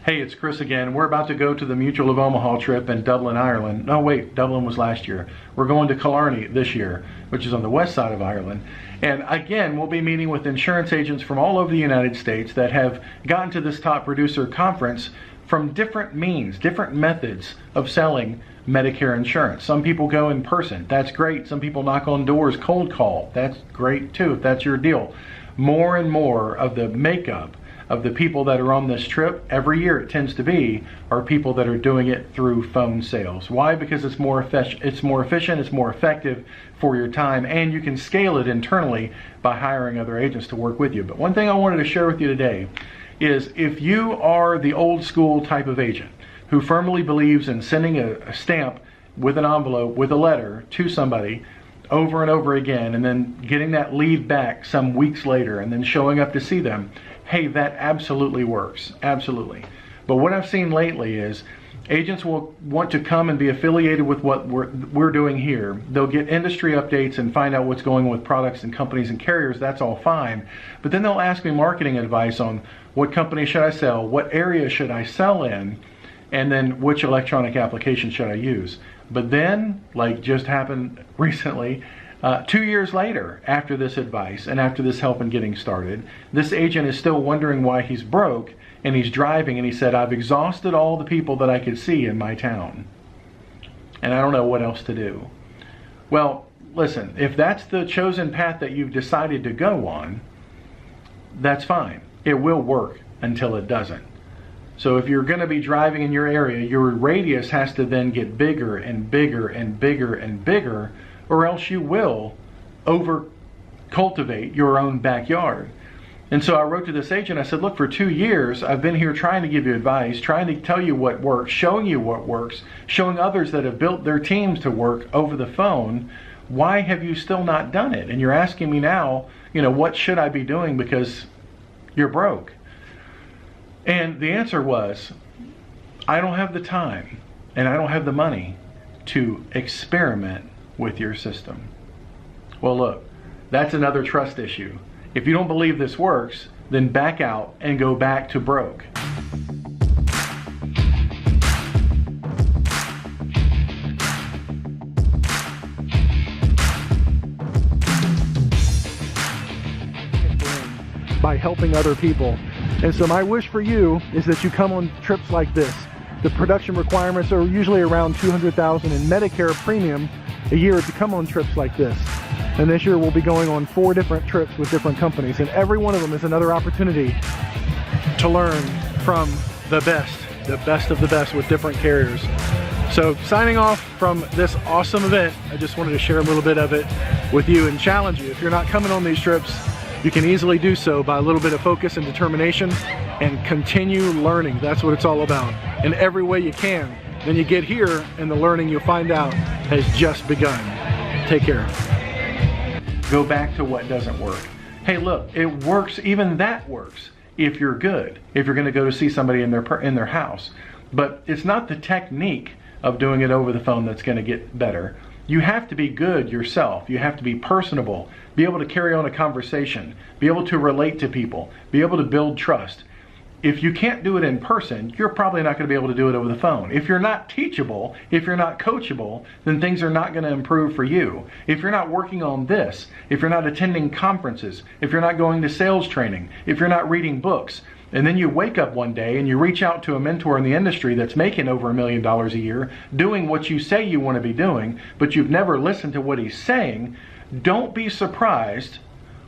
Hey, it's Chris again. We're about to go to the Mutual of Omaha trip in Dublin, Ireland. No, wait, Dublin was last year. We're going to Killarney this year, which is on the west side of Ireland. And again, we'll be meeting with insurance agents from all over the United States that have gotten to this top producer conference from different means, different methods of selling Medicare insurance. Some people go in person. That's great. Some people knock on doors, cold call. That's great too, if that's your deal. More and more of the makeup of the people that are on this trip, every year it tends to be, are people that are doing it through phone sales. Why? Because it's more efficient, it's more effective for your time, and you can scale it internally by hiring other agents to work with you. But one thing I wanted to share with you today is if you are the old school type of agent who firmly believes in sending a stamp with an envelope, with a letter to somebody over and over again, and then getting that lead back some weeks later, and then showing up to see them, hey, that absolutely works, absolutely. But what I've seen lately is agents will want to come and be affiliated with what we're doing here. They'll get industry updates and find out what's going on with products and companies and carriers. That's all fine. But then they'll ask me marketing advice on what company should I sell, what area should I sell in, and then which electronic application should I use. But then, like just happened recently, 2 years later, after this advice and after this help in getting started, this agent is still wondering why he's broke, and he's driving, and he said, I've exhausted all the people that I could see in my town, and I don't know what else to do. Well, listen, if that's the chosen path that you've decided to go on, that's fine. It will work until it doesn't. So if you're going to be driving in your area, your radius has to then get bigger and bigger and bigger and bigger, or else you will over cultivate your own backyard. And so I wrote to this agent, I said, look, for 2 years, I've been here trying to give you advice, trying to tell you what works, showing you what works, showing others that have built their teams to work over the phone. Why have you still not done it? And you're asking me now, what should I be doing because you're broke? And the answer was, I don't have the time and I don't have the money to experiment with your system. Well, look, that's another trust issue. If you don't believe this works, then back out and go back to broke. By helping other people. And so my wish for you is that you come on trips like this. The production requirements are usually around $200,000 in Medicare premium a year to come on trips like this. And this year we'll be going on 4 different trips with different companies, and every one of them is another opportunity to learn from the best of the best with different carriers. So signing off from this awesome event, I just wanted to share a little bit of it with you and challenge you. If you're not coming on these trips, you can easily do so by a little bit of focus and determination and continue learning. That's what it's all about. In every way you can. Then you get here and the learning you'll find out has just begun. Take care. Go back to what doesn't work. Hey, look, it works, even that works if you're good, if you're gonna go to see somebody in their house. But it's not the technique of doing it over the phone that's gonna get better. You have to be good yourself. You have to be personable, be able to carry on a conversation, be able to relate to people, be able to build trust. If you can't do it in person, you're probably not going to be able to do it over the phone. If you're not teachable, if you're not coachable, then things are not going to improve for you. If you're not working on this, if you're not attending conferences, if you're not going to sales training, if you're not reading books, and then you wake up one day and you reach out to a mentor in the industry that's making over $1 million a year, doing what you say you want to be doing, but you've never listened to what he's saying, don't be surprised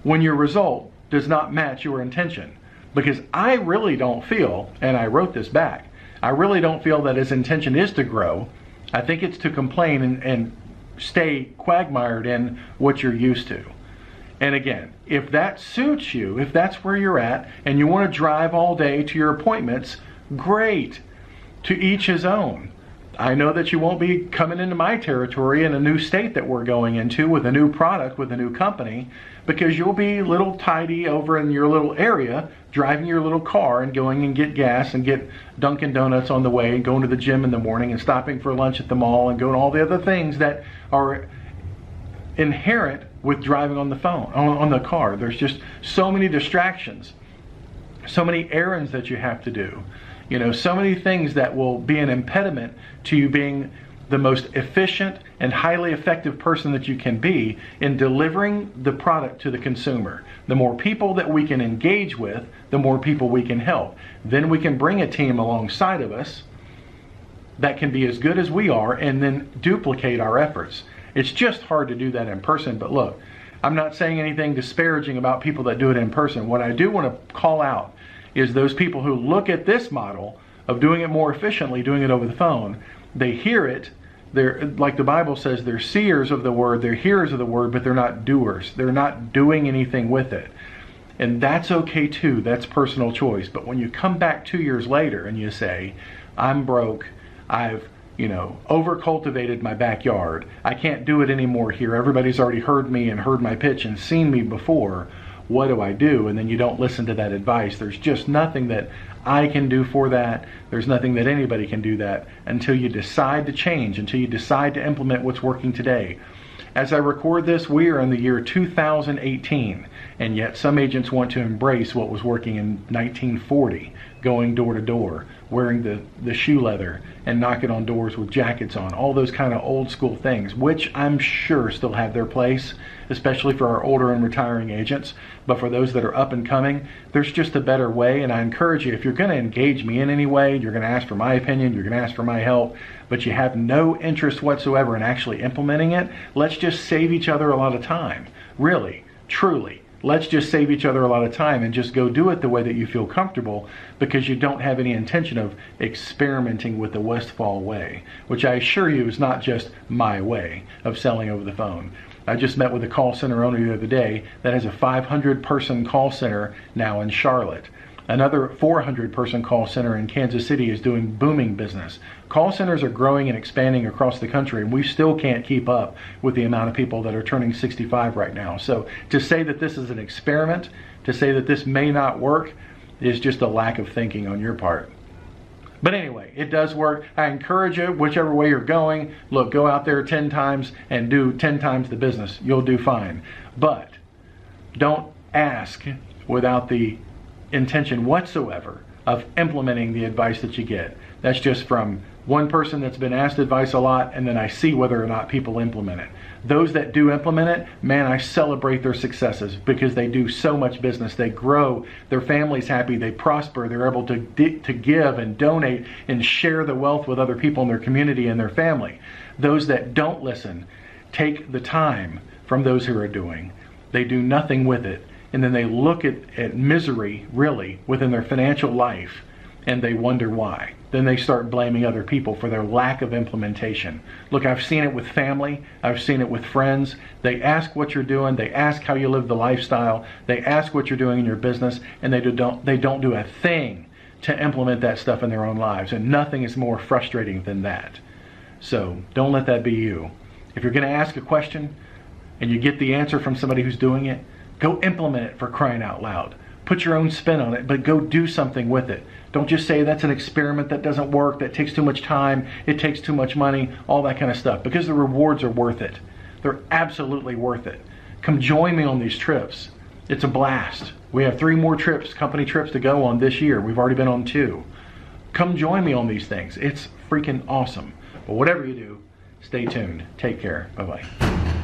when your result does not match your intention. Because I really don't feel, and I wrote this back, I really don't feel that his intention is to grow. I think it's to complain and stay quagmired in what you're used to. And again, if that suits you, if that's where you're at, and you want to drive all day to your appointments, great. To each his own. I know that you won't be coming into my territory in a new state that we're going into with a new product, with a new company, because you'll be a little tidy over in your little area, driving your little car and going and get gas and get Dunkin' Donuts on the way and going to the gym in the morning and stopping for lunch at the mall and doing all the other things that are inherent with driving on the phone, on the car. There's just so many distractions, so many errands that you have to do. You know, so many things that will be an impediment to you being the most efficient and highly effective person that you can be in delivering the product to the consumer. The more people that we can engage with, the more people we can help. Then we can bring a team alongside of us that can be as good as we are and then duplicate our efforts. It's just hard to do that in person, but look, I'm not saying anything disparaging about people that do it in person. What I do want to call out is those people who look at this model of doing it more efficiently, doing it over the phone. They hear it, they're, like the Bible says, they're seers of the word, they're hearers of the word, but they're not doers. They're not doing anything with it. And that's okay too, that's personal choice. But when you come back 2 years later and you say, I'm broke, I've over-cultivated my backyard, I can't do it anymore here, everybody's already heard me and heard my pitch and seen me before, what do I do? And then you don't listen to that advice. There's just nothing that I can do for that. There's nothing that anybody can do that until you decide to change, until you decide to implement what's working today. As I record this, we are in the year 2018, and yet some agents want to embrace what was working in 1940, going door to door, wearing the shoe leather and knocking on doors with jackets on, all those kind of old school things, which I'm sure still have their place, especially for our older and retiring agents. But for those that are up and coming, there's just a better way. And I encourage you, if you're going to engage me in any way, you're going to ask for my opinion, you're going to ask for my help, but you have no interest whatsoever in actually implementing it, let's just save each other a lot of time. Really, truly. Let's just save each other a lot of time and just go do it the way that you feel comfortable, because you don't have any intention of experimenting with the Westfall way, which I assure you is not just my way of selling over the phone. I just met with a call center owner the other day that has a 500-person call center now in Charlotte. Another 400-person call center in Kansas City is doing booming business. Call centers are growing and expanding across the country, and we still can't keep up with the amount of people that are turning 65 right now. So to say that this is an experiment, to say that this may not work, is just a lack of thinking on your part. But anyway, it does work. I encourage you, whichever way you're going, look, go out there 10 times and do 10 times the business. You'll do fine. But don't ask without the intention whatsoever of implementing the advice that you get. That's just from one person that's been asked advice a lot, and then I see whether or not people implement it. Those that do implement it, man, I celebrate their successes, because they do so much business. They grow, their family's happy, they prosper, they're able to give and donate and share the wealth with other people in their community and their family. Those that don't listen take the time from those who are doing. They do nothing with it. And then they look at misery, really, within their financial life, and they wonder why. Then they start blaming other people for their lack of implementation. Look, I've seen it with family. I've seen it with friends. They ask what you're doing. They ask how you live the lifestyle. They ask what you're doing in your business, and they don't do a thing to implement that stuff in their own lives. And nothing is more frustrating than that. So don't let that be you. If you're going to ask a question and you get the answer from somebody who's doing it, go implement it, for crying out loud. Put your own spin on it, but go do something with it. Don't just say that's an experiment, that doesn't work, that takes too much time, it takes too much money, all that kind of stuff, because the rewards are worth it. They're absolutely worth it. Come join me on these trips. It's a blast. We have 3 more trips, company trips, to go on this year. We've already been on 2. Come join me on these things. It's freaking awesome. But whatever you do, stay tuned. Take care. Bye-bye.